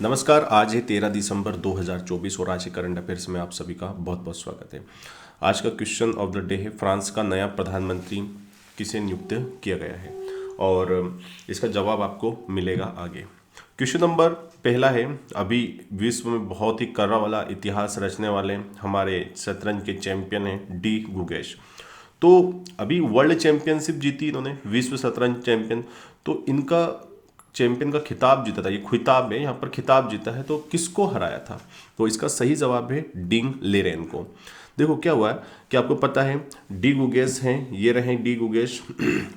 नमस्कार। आज है 13 दिसंबर 2024 और आज के करंट अफेयर्स में आप सभी का बहुत बहुत स्वागत है। आज का क्वेश्चन ऑफ द डे है, फ्रांस का नया प्रधानमंत्री किसे नियुक्त किया गया है, और इसका जवाब आपको मिलेगा आगे। क्वेश्चन नंबर पहला है, अभी विश्व में बहुत ही कर्रा वाला इतिहास रचने वाले हमारे शतरंज के चैंपियन हैं डी गुगेश। तो अभी वर्ल्ड चैंपियनशिप जीती इन्होंने, विश्व शतरंज चैंपियन। तो इनका चैंपियन का खिताब जीता था, ये खिताब है, यहाँ पर खिताब जीता है। तो किसको हराया था? तो इसका सही जवाब है डिंग लेरेन को। देखो क्या हुआ है कि आपको पता है डी गुगेश हैं, ये रहे डी गुगेश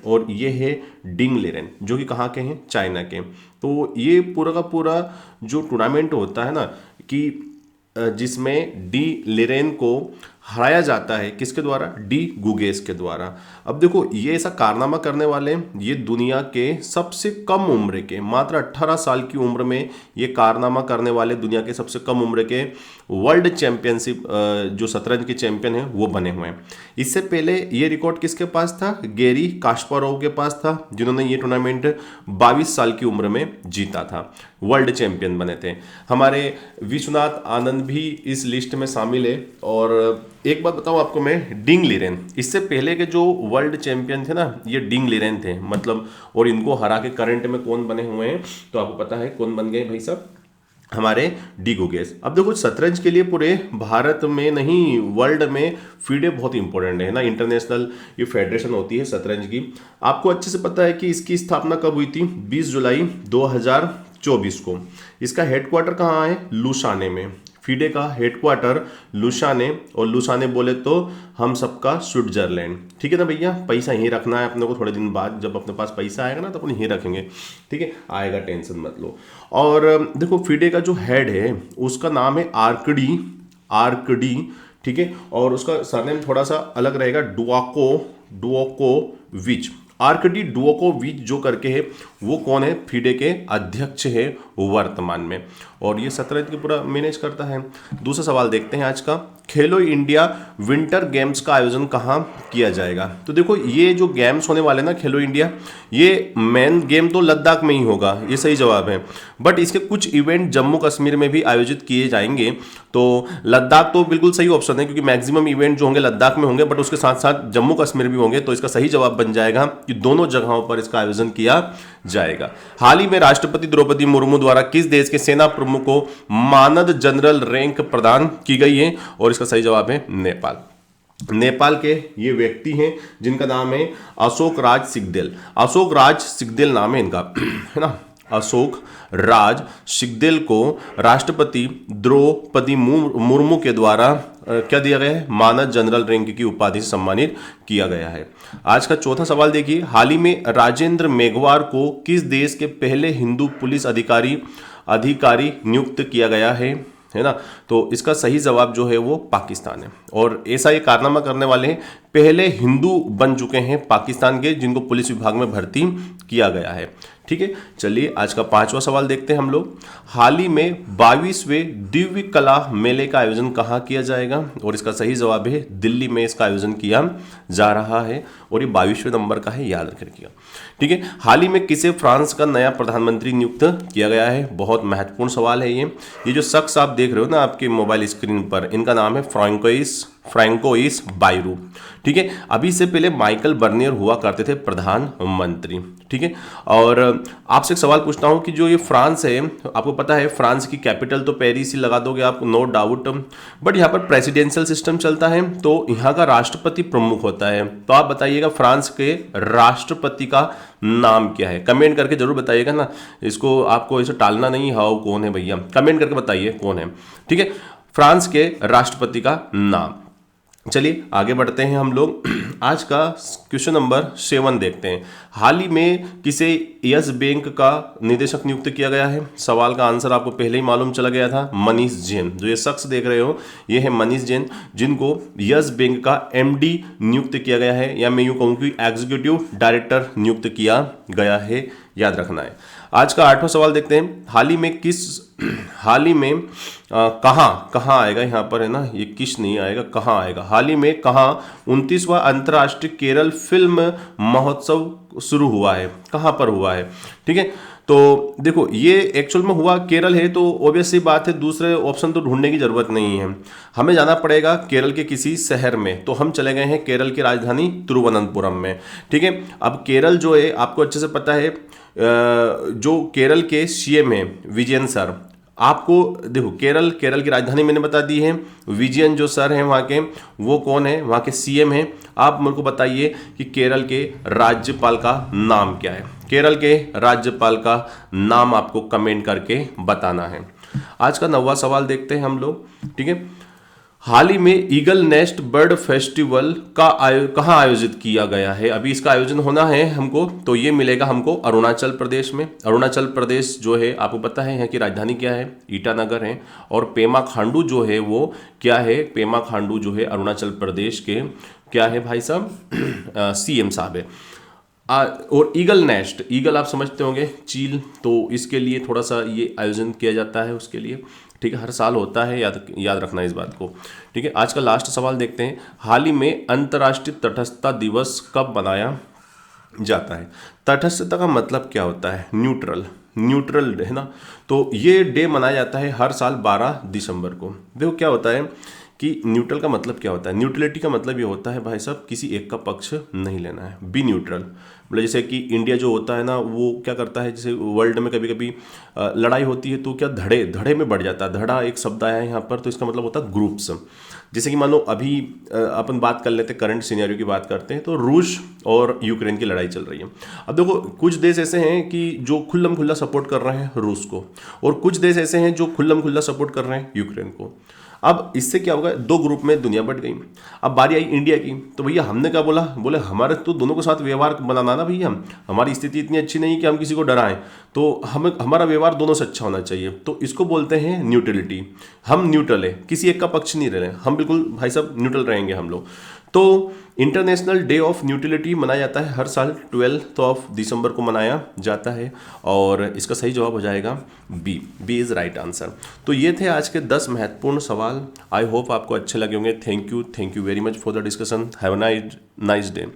और ये है डिंग लेरेन, जो कि कहाँ के हैं? चाइना के। तो ये पूरा का पूरा जो टूर्नामेंट होता है ना, कि जिसमें डी लेरेन को हराया जाता है, किसके द्वारा? डी गुगेश के द्वारा। अब देखो ये ऐसा कारनामा करने वाले, ये दुनिया के सबसे कम उम्र के, मात्र 18 साल की उम्र में ये कारनामा करने वाले दुनिया के सबसे कम उम्र के वर्ल्ड चैंपियनशिप जो शतरंज के चैंपियन हैं वो बने हुए हैं। इससे पहले ये रिकॉर्ड किसके पास था? गैरी कास्पारोव के पास था, जिन्होंने ये टूर्नामेंट 22 साल की उम्र में जीता था, वर्ल्ड चैंपियन बने थे। हमारे विश्वनाथ आनंद भी इस लिस्ट में शामिल है। और एक बात बताऊं आपको मैं, डिंग लेरेन, इससे पहले के जो वर्ल्ड चैंपियन थे ना, ये डिंग लेरेन थे मतलब, और इनको हरा के करंट में कौन बने हुए हैं? तो आपको पता है कौन बन गए भाई साहब? हमारे डी गुगेश। अब देखो शतरंज के लिए पूरे भारत में नहीं, वर्ल्ड में फीडे बहुत इंपॉर्टेंट है ना। इंटरनेशनल ये फेडरेशन होती है शतरंज की। आपको अच्छे से पता है कि इसकी स्थापना कब हुई थी? 20 जुलाई 2024 को। इसका हेडक्वार्टर कहाँ है? लुसाने में। फीडे का हेडक्वार्टर लुसाने, और लुसाने बोले तो हम सबका स्विट्जरलैंड। ठीक है ना भैया? पैसा यहीं रखना है अपने को, थोड़े दिन बाद जब अपने पास पैसा आएगा ना तो अपन यहीं रखेंगे। ठीक है, आएगा, टेंशन मत लो। और देखो फीडे का जो हेड है उसका नाम है आर्कडी। ठीक है, और उसका सरनेम थोड़ा सा अलग रहेगा, डुओकोविच। आर्कडी डुओकोविच जो करके है, वो कौन है? फीडे के अध्यक्ष है वर्तमान में, और ये शतरंज की पूरा मैनेज करता है। दूसरा सवाल देखते हैं आज का, खेलो इंडिया विंटर गेम्स का आयोजन कहाँ किया जाएगा? तो देखो ये जो गेम्स होने वाले ना खेलो इंडिया, ये मेन गेम तो लद्दाख में ही होगा, ये सही जवाब है। बट इसके कुछ इवेंट जम्मू कश्मीर में भी आयोजित किए जाएंगे। तो लद्दाख तो बिल्कुल सही ऑप्शन है, क्योंकि मैक्सिमम इवेंट जो होंगे लद्दाख में होंगे, बट उसके साथ साथ जम्मू कश्मीर भी होंगे। तो इसका सही जवाब बन जाएगा कि दोनों जगहों पर इसका आयोजन किया जाएगा। हाल ही में राष्ट्रपति द्रौपदी मुर्मू द्वारा किस देश के सेना प्रमुख को मानद जनरल रैंक प्रदान की गई है? और इसका सही जवाब है नेपाल। नेपाल के ये व्यक्ति हैं जिनका नाम है अशोक राज सिकदेल। अशोक राज सिकदेल नाम है इनका, है ना। अशोक राज सिकदेल को राष्ट्रपति द्रौपदी मुर्मू के द्वारा क्या दिया गया है? मानद जनरल रैंक की उपाधि से सम्मानित किया गया है। आज का चौथा सवाल देखिए, हाल ही में राजेंद्र मेघवार को किस देश के पहले हिंदू पुलिस अधिकारी नियुक्त किया गया है ना। तो इसका सही जवाब जो है वो पाकिस्तान है, और ऐसा ये कारनामा करने वाले हैं, पहले हिंदू बन चुके हैं पाकिस्तान के, जिनको पुलिस विभाग में भर्ती किया गया है। ठीक है, चलिए आज का पांचवा सवाल देखते हैं हम लोग। हाल ही में 22वें दिव्य कला मेले का आयोजन कहाँ किया जाएगा? और इसका सही जवाब है दिल्ली में इसका आयोजन किया जा रहा है, और ये 22वें नंबर का है, याद रखिएगा। ठीक है, हाल ही में किसे फ्रांस का नया प्रधानमंत्री नियुक्त किया गया है? बहुत महत्वपूर्ण सवाल है ये जो शख्स आप देख रहे हो ना आपके मोबाइल स्क्रीन पर, इनका नाम है फ्रैंकोइस बायरू। ठीक है, अभी से पहले माइकल बर्नियर हुआ करते थे प्रधानमंत्री। ठीक है, और आपसे एक सवाल पूछता हूं कि जो ये फ्रांस है, आपको पता है फ्रांस की कैपिटल तो पेरिस ही लगा दोगे आप, नो डाउट, बट यहाँ पर प्रेसिडेंशियल सिस्टम चलता है, तो यहाँ का राष्ट्रपति प्रमुख होता है। तो आप बताइएगा फ्रांस के राष्ट्रपति का नाम क्या है? कमेंट करके जरूर बताइएगा ना, इसको आपको इसे टालना नहीं। हाउ कौन है भैया? कमेंट करके बताइए कौन है। ठीक है, फ्रांस के राष्ट्रपति का नाम। चलिए आगे बढ़ते हैं हम लोग। आज का क्वेश्चन नंबर 7 देखते हैं। हाल ही में किसे यस बैंक का निदेशक नियुक्त किया गया है? सवाल का आंसर आपको पहले ही मालूम चला गया था, मनीष जैन। जो ये शख्स देख रहे हो ये है मनीष जैन, जिनको यस बैंक का एमडी नियुक्त किया गया है, या मैं यूं कहूं कि एग्जीक्यूटिव डायरेक्टर नियुक्त किया गया है, याद रखना है। आज का 8वां सवाल देखते हैं। हाल ही में कहाँ आएगा? यहाँ पर है ना, ये किस नहीं आएगा, कहाँ आएगा? हाल ही में कहाँ 29वां अंतर्राष्ट्रीय केरल फिल्म महोत्सव शुरू हुआ है? कहाँ पर हुआ है? ठीक है, तो देखो ये एक्चुअल में हुआ केरल है, तो ऑब्वियस सी बात है दूसरे ऑप्शन तो ढूंढने की जरूरत नहीं है, हमें जाना पड़ेगा केरल के किसी शहर में। तो हम चले गए हैं केरल की राजधानी तिरुवनंतपुरम में। ठीक है, अब केरल जो है आपको अच्छे से पता है, जो केरल के सीएम है विजयन सर, आपको देखो केरल की राजधानी मैंने बता दी है, विजयन जो सर हैं वहाँ के, वो कौन है, वहाँ के सीएम हैं। आप मेरे को बताइए कि केरल के राज्यपाल का नाम क्या है, केरल के राज्यपाल का नाम आपको कमेंट करके बताना है। आज का 9वां सवाल देखते हैं हम लोग। ठीक है, हाल ही में ईगल नेस्ट बर्ड फेस्टिवल का कहाँ आयोजित किया गया है? अभी इसका आयोजन होना है हमको, तो ये मिलेगा हमको अरुणाचल प्रदेश में। अरुणाचल प्रदेश जो है आपको पता है यहाँ की राजधानी क्या है, ईटानगर है। और पेमा खांडू जो है वो क्या है, पेमा खांडू जो है अरुणाचल प्रदेश के क्या है भाई साहब, सीएम साहब है। और ईगल नेस्ट, ईगल आप समझते होंगे चील, तो इसके लिए थोड़ा सा ये आयोजन किया जाता है उसके लिए। ठीक है, हर साल होता है, याद रखना इस बात को। ठीक है, आज का लास्ट सवाल देखते हैं। हाल ही में अंतर्राष्ट्रीय तटस्थता दिवस कब मनाया जाता है? तटस्थता का मतलब क्या होता है? न्यूट्रल, न्यूट्रल है ना। तो ये डे मनाया जाता है हर साल 12 दिसंबर को। देखो क्या होता है कि न्यूट्रल का मतलब क्या होता है, न्यूट्रलिटी का मतलब ये होता है भाई साहब किसी एक का पक्ष नहीं लेना है, बी न्यूट्रल। मतलब जैसे कि इंडिया जो होता है ना वो क्या करता है, जैसे वर्ल्ड में कभी कभी लड़ाई होती है तो क्या धड़े में बढ़ जाता है, धड़ा एक शब्द आया है यहाँ पर, तो इसका मतलब होता है ग्रुप्स। जैसे कि मान लो अभी अपन बात कर लेते हैं, करंट सिनेरियो की बात करते हैं, तो रूस और यूक्रेन की लड़ाई चल रही है। अब देखो कुछ देश ऐसे हैं कि जो खुल्लम खुल्ला सपोर्ट कर रहे हैं रूस को, और कुछ देश ऐसे हैं जो खुल्लम खुल्ला सपोर्ट कर रहे हैं यूक्रेन को। अब इससे क्या होगा, दो ग्रुप में दुनिया बट गई। अब बारी आई इंडिया की, तो भैया हमने क्या बोला, बोले हमारे तो दोनों के साथ व्यवहार बनाना ना भैया, हमारी स्थिति इतनी अच्छी नहीं कि हम किसी को डराएं, तो हमें हमारा व्यवहार दोनों से अच्छा होना चाहिए। तो इसको बोलते हैं न्यूट्रलिटी। हम न्यूट्रल है, किसी एक का पक्ष नहीं रह रहे, हम बिल्कुल भाई साहब न्यूट्रल रहेंगे हम लोग। तो इंटरनेशनल डे ऑफ न्यूट्रलिटी मनाया जाता है हर साल 12 दिसंबर को मनाया जाता है, और इसका सही जवाब हो जाएगा बी इज राइट आंसर। तो ये थे आज के 10 महत्वपूर्ण सवाल। आई होप आपको अच्छे लगे होंगे। Thank you very much for the discussion. Have a nice day.